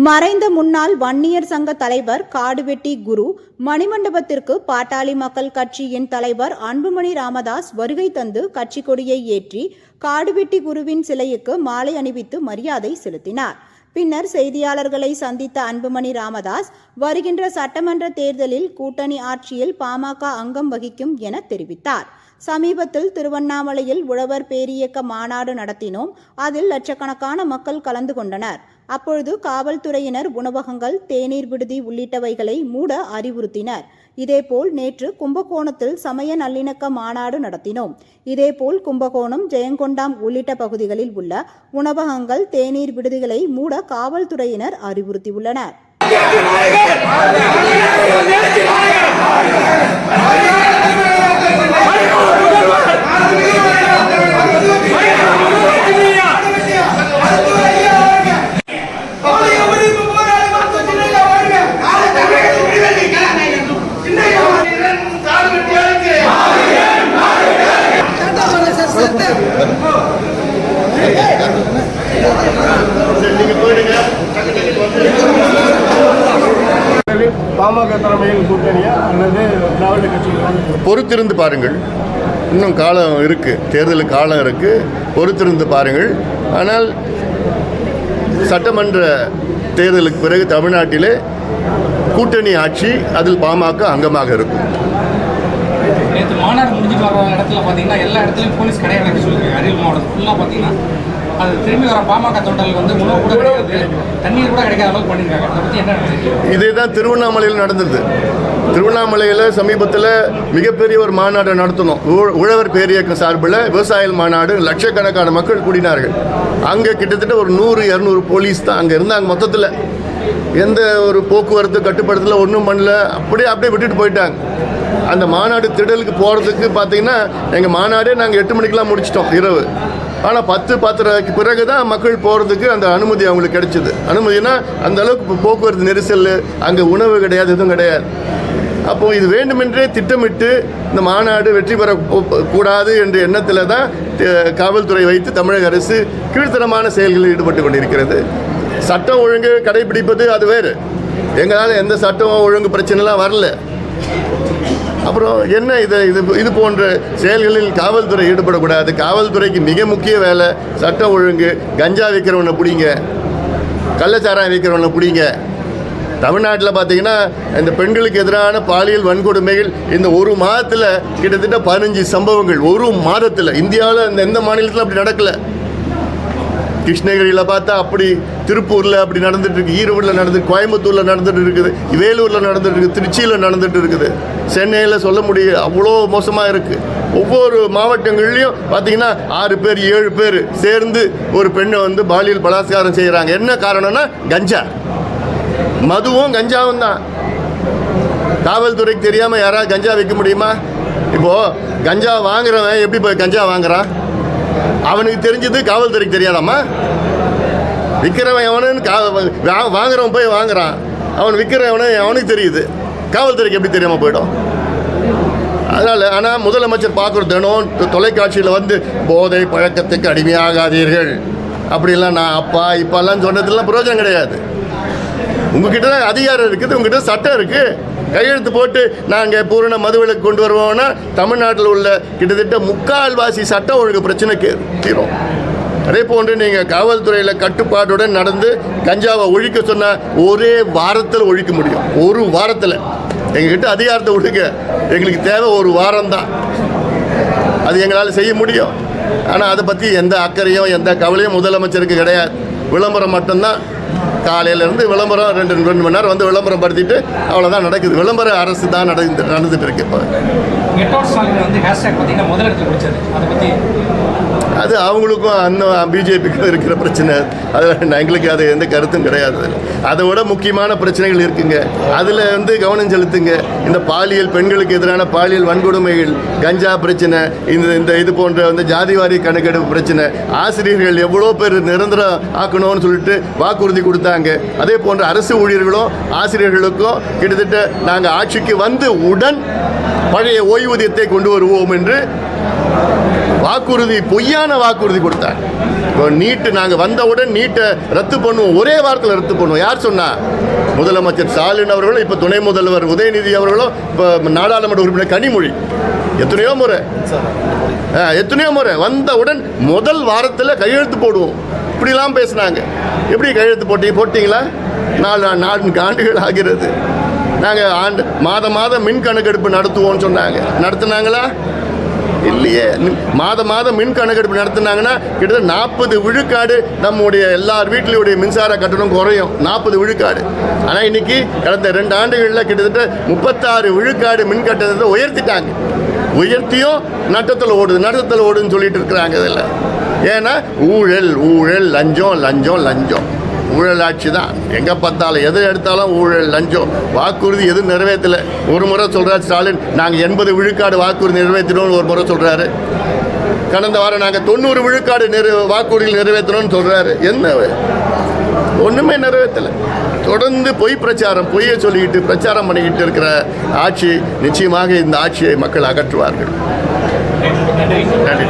மறைந்த முன்னாள் வன்னியர் சங்க தலைவர் காடுவெட்டி குரு மணிமண்டபத்திற்கு பாட்டாளி மக்கள் கட்சியின் தலைவர் அன்புமணி ராமதாஸ் வருகை தந்து கட்சி கொடியை ஏற்றி காடுவெட்டி குருவின் சிலைக்கு மாலை அணிவித்து மரியாதை செலுத்தினார். பின்னர் செய்தியாளர்களை சந்தித்த அன்புமணி ராமதாஸ், வருகின்ற சட்டமன்ற தேர்தலில் கூட்டணி ஆட்சியில் பாமக அங்கம் வகிக்கும் என தெரிவித்தார். சமீபத்தில் திருவண்ணாமலையில் உழவர் பேரியக்க மாநாடு நடத்தினோம். அதில் லட்சக்கணக்கான மக்கள் கலந்து கொண்டனர். அப்பொழுது காவல்துறையினர் உணவகங்கள், தேநீர் விடுதி உள்ளிட்டவைகளை மூட அறிவுறுத்தினர். இதேபோல் நேற்று கும்பகோணத்தில் சமய நல்லிணக்க மாநாடு நடத்தினோம். இதேபோல் கும்பகோணம், ஜெயங்கொண்டாம் உள்ளிட்ட பகுதிகளில் உள்ள உணவகங்கள், தேநீர் விடுதிகளை மூட காவல்துறையினர் அறிவுறுத்தியுள்ளனர். பாமக தலைமையில் கூட்டணியா அல்லது திராவிட கட்சிகள்? பொறுத்திருந்து பாருங்கள். இன்னும் காலம் இருக்குது, தேர்தலுக்கு காலம் இருக்குது, பொறுத்திருந்து பாருங்கள். ஆனால் சட்டமன்ற தேர்தலுக்கு பிறகு தமிழ்நாட்டிலே கூட்டணி ஆட்சி, அதில் பாமக அங்கமாக இருக்கும். நேற்று மாநாடு முடிஞ்சுட்டு வர இடத்துல பார்த்தீங்கன்னா எல்லா இடத்துலையும் போலீஸ் கிடையாது சொல்லுங்க. அரியல் மாவட்டம் ஃபுல்லாக பார்த்தீங்கன்னா அது திரும்பி வர பாமக தொண்டர்கள் வந்து உணவு கூட கிடையாது, தண்ணீர் கூட கிடைக்காத அளவுக்கு பண்ணியிருக்காங்க. அதை பற்றி என்ன நினைக்கிறீங்க? இதே தான் திருவண்ணாமலையில் நடந்தது. திருவண்ணாமலையில் சமீபத்தில் மிகப்பெரிய ஒரு மாநாடு நடத்தணும். உழவர் பேரியக்கம் சார்பில் விவசாய மாநாடு, லட்சக்கணக்கான மக்கள் கூடினார்கள். அங்கே கிட்டத்தட்ட ஒரு 100-200 போலீஸ் தான் அங்கே இருந்தாங்க. மொத்தத்தில் எந்த ஒரு போக்குவரத்து கட்டுப்படுத்தல, ஒன்றும் பண்ணல, அப்படியே விட்டுட்டு போயிட்டாங்க. அந்த மாநாடு திடலுக்கு போகிறதுக்கு பார்த்தீங்கன்னா எங்கள் மாநாடே நாங்கள் 8 மணிக்கெலாம் முடிச்சிட்டோம் இரவு. ஆனால் 10-10:30 பிறகு தான் மக்கள் போகிறதுக்கு அந்த அனுமதி அவங்களுக்கு கிடைச்சிது. அனுமதினா அந்த அளவுக்கு போக்குவரத்து நெரிசல், அங்கே உணவு கிடையாது, எதுவும் கிடையாது. அப்போது இது வேண்டுமென்றே திட்டமிட்டு இந்த மாநாடு வெற்றி பெறக்கூடாது என்ற எண்ணத்தில் தான் காவல்துறை வைத்து தமிழக அரசு கீழ்த்தரமான செயல்களில் ஈடுபட்டு கொண்டிருக்கிறது. சட்டம் ஒழுங்கு கடைபிடிப்பது அது வேறு. எங்களால் எந்த சட்டம் ஒழுங்கு பிரச்சனைலாம் வரல. அப்புறம் என்ன இது போன்ற செயல்களில் காவல்துறை ஈடுபடக்கூடாது. காவல்துறைக்கு மிக முக்கிய வேலை சட்டம் ஒழுங்கு. கஞ்சா விற்கிறவனை பிடிங்க, கள்ளச்சாராயம் விற்கிறவனை பிடிங்க. தமிழ்நாட்டில் பார்த்தீங்கன்னா இந்த பெண்களுக்கு எதிரான பாலியல் வன்கொடுமைகள் இந்த ஒரு மாதத்தில் கிட்டத்தட்ட 15 சம்பவங்கள். ஒரு மாதத்தில் இந்தியாவில் எந்த மாநிலத்தில் அப்படி நடக்கலை. கிருஷ்ணகிரியில் பார்த்தா அப்படி, திருப்பூரில் அப்படி நடந்துட்டு இருக்கு, ஈரோடில் நடந்துட்டு, கோயம்புத்தூரில் நடந்துட்டு இருக்குது, வேலூரில் நடந்துட்டு இருக்குது, திருச்சியில் நடந்துட்டு இருக்குது, சென்னையில் சொல்ல முடியும், அவ்வளோ மோசமாக இருக்குது. ஒவ்வொரு மாவட்டங்கள்லையும் பார்த்தீங்கன்னா 6 பேர் 7 பேர் சேர்ந்து ஒரு பெண்ணை வந்து பாலியல் பலாத்காரம் செய்கிறாங்க. என்ன காரணம்னா கஞ்சா, மதுவும் கஞ்சாவும் தான். காவல்துறைக்கு தெரியாமல் யாராவது கஞ்சா வைக்க முடியுமா? இப்போது கஞ்சா வாங்குறவன் எப்படி போய் கஞ்சா வாங்குறான்? அவனுக்கு தெரிஞ்சது காவல்துறைக்கு தெரியாதாம்மா? விற்கிறவன் எவனு வாங்குறவன் போய் வாங்குறான், அவன் விற்கிறவனு அவனுக்கு தெரியுது, காவல்துறைக்கு எப்படி தெரியாமல் போயிடும்? அதனால் ஆனால் முதலமைச்சர் பார்க்குற தினம் தொலைக்காட்சியில் வந்து போதை பழக்கத்துக்கு அடிமையாகாதீர்கள் அப்படிலாம் நான் அப்பா இப்பெல்லாம் சொன்னதுலாம் பிரயோஜனம் கிடையாது. உங்ககிட்ட தான் அதிகாரம் இருக்குது, உங்ககிட்ட சட்டம் இருக்குது. கையெழுத்து போட்டு நாங்கள் பூரண மதுவிலக்கு கொண்டு வருவோம்னா தமிழ்நாட்டில் உள்ள கிட்டத்தட்ட 3/4 சட்டம் ஒழுங்கு பிரச்சனைக்கு தீரும். அதே போன்று நீங்கள் காவல்துறையில் கட்டுப்பாட்டுடன் நடந்து கஞ்சாவை ஒழிக்க சொன்னால் ஒரே வாரத்தில் ஒழிக்க முடியும். ஒரு வாரத்தில் எங்ககிட்ட அதிகாரத்தை ஒழிக்க எங்களுக்கு தேவை ஒரு வாரம்தான். அது எங்களால் செய்ய முடியும். ஆனால் அதை பற்றி எந்த அக்கறையும் எந்த கவலையும் முதலமைச்சருக்கு கிடையாது. விளம்பரம் மட்டும்தான். காலையிலேருந்து விளம்பரம் 2 மணி நேரம் வந்து விளம்பரம் படுத்திட்டு அவ்வளோதான் நடக்குது. விளம்பர அரசு தான் நடந்துட்டு இருக்கு. இப்போ அது அவங்களுக்கும் இன்னும் பிஜேபிக்கும் இருக்கிற பிரச்சனை. அதில் எங்களுக்கு அது எந்த கருத்தும் கிடையாது. அதை விட முக்கியமான பிரச்சனைகள் இருக்குங்க. அதில் வந்து கவனம் செலுத்துங்க. இந்த பாலியல், பெண்களுக்கு எதிரான பாலியல் வன்கொடுமைகள், கஞ்சா பிரச்சனை, இது போன்ற வந்து ஜாதிவாரி கணக்கெடுப்பு பிரச்சனை. ஆசிரியர்கள் எவ்வளோ பேர் நிரந்தரம் ஆக்கணும்னு சொல்லிட்டு வாக்குறுதி கொடுத்தாங்க. அதே போன்ற அரசு ஊழியர்களும் ஆசிரியர்களுக்கும் கிட்டத்தட்ட நாங்கள் ஆட்சிக்கு வந்து உடன் பழைய ஓய்வூதியத்தை கொண்டு வருவோம் என்று வாக்குறுதி பொய்யான வாக்குறுதி கொடுத்தாங்க. இப்போ நீட்டு நாங்கள் வந்தவுடன் நீட்டை ரத்து பண்ணுவோம், ஒரே வாரத்தில் ரத்து பண்ணுவோம். யார் சொன்னா? முதலமைச்சர் ஸ்டாலின் அவர்களும், இப்போ துணை முதல்வர் உதயநிதி அவர்களும், இப்போ நாடாளுமன்ற உறுப்பினர் கனிமொழி எத்தனையோ முறை வந்தவுடன் முதல் வாரத்தில் கையெழுத்து போடுவோம் இப்படிலாம் பேசினாங்க. எப்படி கையெழுத்து போட்டீங்களா? 4 ஆண்டுகள் ஆகிறது. நாங்கள் மாதம் மின் கணக்கெடுப்பு நடத்துவோம்னு சொன்னாங்க. நடத்துனாங்களா? இல்லையே. மாதம் மின் கணக்கெடுப்பு நடத்துனாங்கன்னா கிட்டத்தட்ட 40 விழுக்காடு நம்முடைய எல்லார் வீட்டிலுடைய மின்சார கட்டணம் குறையும். 40 விழுக்காடு. ஆனால் இன்னைக்கு கடந்த 2 ஆண்டுகளில் கிட்டத்தட்ட 36 விழுக்காடு மின் கட்டணத்தை உயர்த்திட்டாங்க. உயர்த்தியும் நட்டத்தில் ஓடுதுன்னு சொல்லிட்டு இருக்கிறாங்க. இதில் ஏன்னா ஊழல் லஞ்சம் ஊழல் ஆட்சி தான். எங்கே பார்த்தாலும் எது எடுத்தாலும் ஊழல் லஞ்சம். வாக்குறுதி எதுவும் நிறைவேற்றலை. ஒரு முறை சொல்கிறார் ஸ்டாலின், நாங்கள் 80 விழுக்காடு வாக்குறுதி நிறைவேற்றினோன்னு ஒரு முறை சொல்கிறாரு. கடந்த வாரம் நாங்கள் 90 விழுக்காடு வாக்குறுதிகள் நிறைவேற்றணும்னு சொல்கிறாரு. என்ன ஒன்றுமே நிறைவேற்றலை. தொடர்ந்து பொய்யை சொல்லிக்கிட்டு பிரச்சாரம் பண்ணிக்கிட்டு இருக்கிற ஆட்சி. நிச்சயமாக இந்த ஆட்சியை மக்கள் அகற்றுவார்கள். நன்றி.